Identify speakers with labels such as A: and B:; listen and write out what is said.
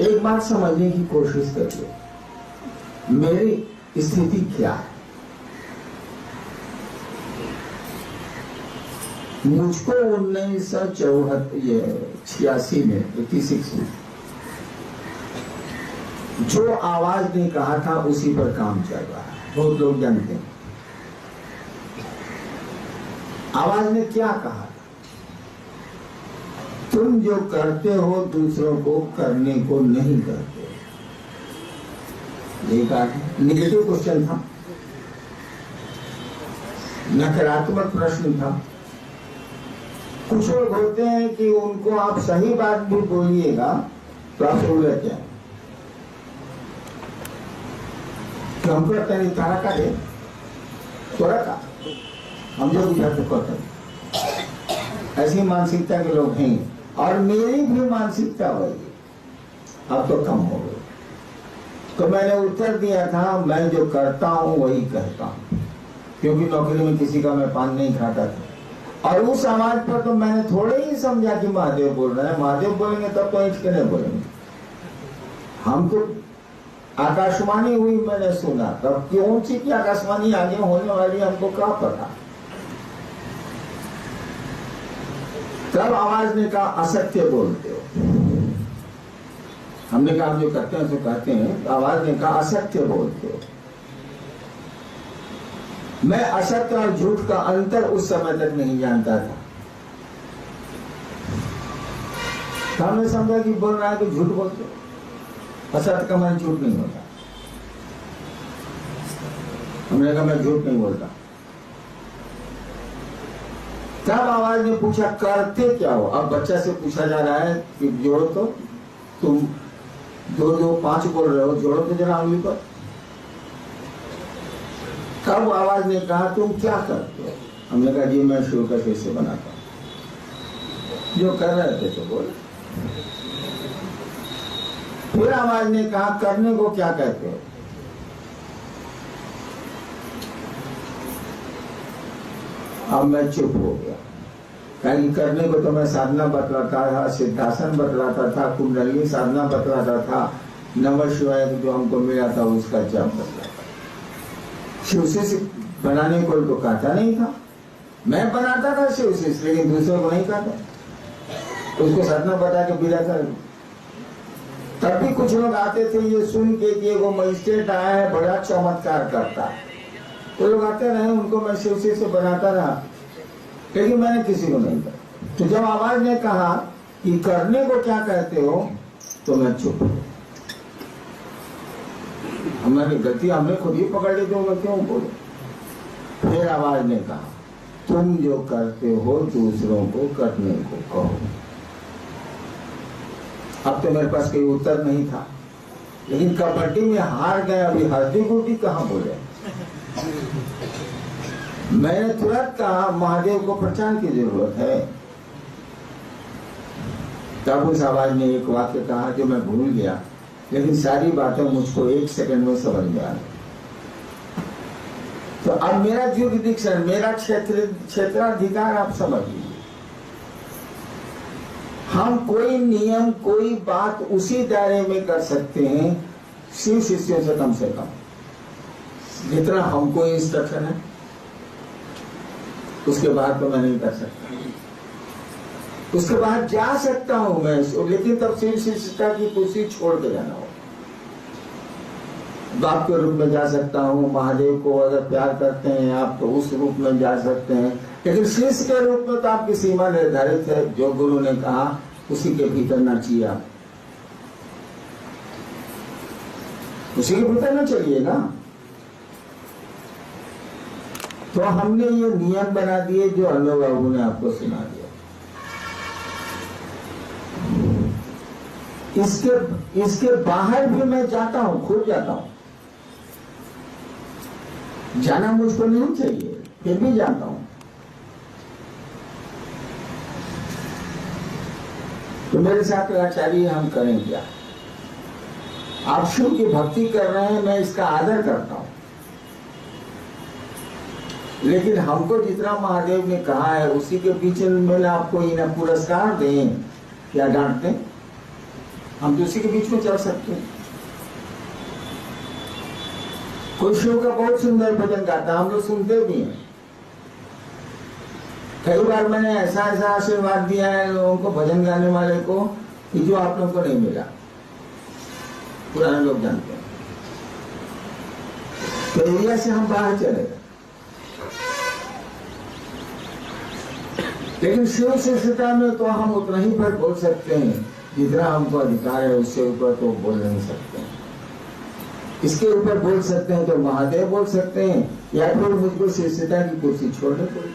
A: एक बात समझने की कोशिश करिए, मेरी स्थिति क्या है। मुझको 1986 में 86 में जो आवाज ने कहा था उसी पर काम चल रहा है, बहुत लोग जानते हैं। आवाज ने क्या कहा था? तुम जो करते हो दूसरों को करने को नहीं करते। यही कहा था। निगेटिव क्वेश्चन था, नकारात्मक प्रश्न था। कुछ लोग होते हैं कि उनको आप सही बात भी बोलिएगा तो आप उलझ जाए। तो हम करते हैं तारा का दे तोरा का, हम जो बुझा तो करते हैं। ऐसी मानसिकता के लोग हैं और मेरी भी मानसिकता वही। अब तो कम हो गई। तो मैंने उत्तर दिया था, मैं जो करता हूं वही कहता हूं, क्योंकि नौकरी में किसी का मैं पान नहीं खाता था। और उस आवाज पर तो मैंने थोड़े ही समझा कि महादेव बोल रहे हैं। महादेव बोलेंगे तब तो इंच के नहीं बोलेंगे। हम तो आकाशवाणी हुई, मैंने सुना, तब क्यों सी की आकाशवाणी आगे होने वाली हमको क्या पता। तब आवाज ने कहा असत्य बोलते हो। हमने कहा हम जो करते हैं तो कहते हैं। तो आवाज ने कहा असत्य बोलते हो। मैं असत्य और झूठ का अंतर उस समय तक नहीं जानता था। तो हमने समझा कि बोल रहा है तो झूठ बोलते हो। असत्य का मन झूठ नहीं होता। हमने कहा मैं झूठ नहीं बोलता। तब आवाज ने पूछा करते क्या हो। अब बच्चा से पूछा जा रहा है कि जोड़ो तो, तुम 2 2 5 बोल रहे हो, जोड़ो तो जरा उंगली पर। तब आवाज ने कहा तुम क्या करते हो। हमने कहा जी मैं शुरू का कैसे बनाता हूं। जो कर रहे थे तो बोले। फिर आवाज ने कहा करने को क्या कहते हो। अब मैं चुप हो गया, क्योंकि करने को तो मैं साधना बतलाता था, सिद्धासन बतलाता था, कुंडली साधना बतलाता था, नमः शिवाय जो हमको मिला था उसका जप बतलाता। शिवशिष्य बनाने को तो कहता नहीं था। मैं बनाता था शिवशिष्य, लेकिन दूसरों को नहीं कहता। उसको साधना बता के बिला कर। तब भी कुछ लोग आते थे ये सुन के कि वो मजिस्ट्रेट आया है, बड़ा चमत्कार करता है। तो लोग आते रहे, उनको मैं शिवशिष्य बनाता रहा, लेकिन मैंने किसी को नहीं कहा। तो जब आवाज ने कहा कि करने को क्या कहते हो, तो मैं चुप। हमारी गलती हमने खुद ही पकड़ ली, तो मैं क्यों बोलूं। फिर आवाज ने कहा तुम जो करते हो दूसरों को करने को कहो। अब तो मेरे पास कोई उत्तर नहीं था, लेकिन कबड्डी में हार गए। अभी हल्दी गुड्डी कहाँ बोले। मैंने तुरंत कहा महादेव को प्रचार की जरूरत है। तब उस आवाज ने एक वाक्य कहा जो मैं भूल गया, लेकिन सारी बातें मुझको 1 सेकंड में समझ में आ गई। तो अब मेरा जुरिडिक्शन, मेरा क्षेत्राधिकार आप समझ लीजिए। हम कोई नियम, कोई बात उसी दायरे में कर सकते हैं शिव शिष्यों से कम जितना हमको इंस्ट्रक्शन है। उसके बाद तो मैं नहीं कर सकता। उसके बाद जा सकता हूं मैं, लेकिन तब शिव शिष्यता की कुर्सी छोड़ के जाना हो। बाप के रूप में जा सकता हूँ। महादेव को अगर प्यार करते हैं आप तो उस रूप में जा सकते हैं, लेकिन शिष्य के रूप में तो आपकी सीमा निर्धारित है। जो गुरु ने कहा उसी के भीतर नाचिए आप, उसी के भीतर ना चलिए ना। तो हमने ये नियम बना दिए जो अन्नो बाबू ने आपको सुना दिया। इसके बाहर भी मैं जाता हूं, खुद जाता हूं। जाना मुझको नहीं चाहिए, फिर भी जाता हूं। तो मेरे साथ आचार्य हम करें क्या। आप शिव की भक्ति कर रहे हैं, मैं इसका आदर करता हूं, लेकिन हमको जितना महादेव ने कहा है उसी के पीछे मैंने आपको इन्हें पुरस्कार दें, क्या डांटते। हम तो उसी के बीच में चल सकते हैं। कोई शिव का बहुत सुंदर भजन गाता है, हम लोग सुनते भी हैं। कई बार मैंने ऐसा ऐसा आशीर्वाद दिया है लोगों को, भजन गाने वाले को, कि जो आप लोगों को नहीं मिला, पुराने लोग जानते हैं। तो एरिया से हम बाहर चले गए, लेकिन शिव शिष्यता में तो हम उतना ही पर बोल सकते हैं जितना हमको अधिकार है, उससे ऊपर तो बोल नहीं सकते हैं। इसके ऊपर बोल सकते हैं तो महादेव बोल सकते हैं, या फिर मुझको शिष्यता की कुर्सी छोड़नी पड़ेगी।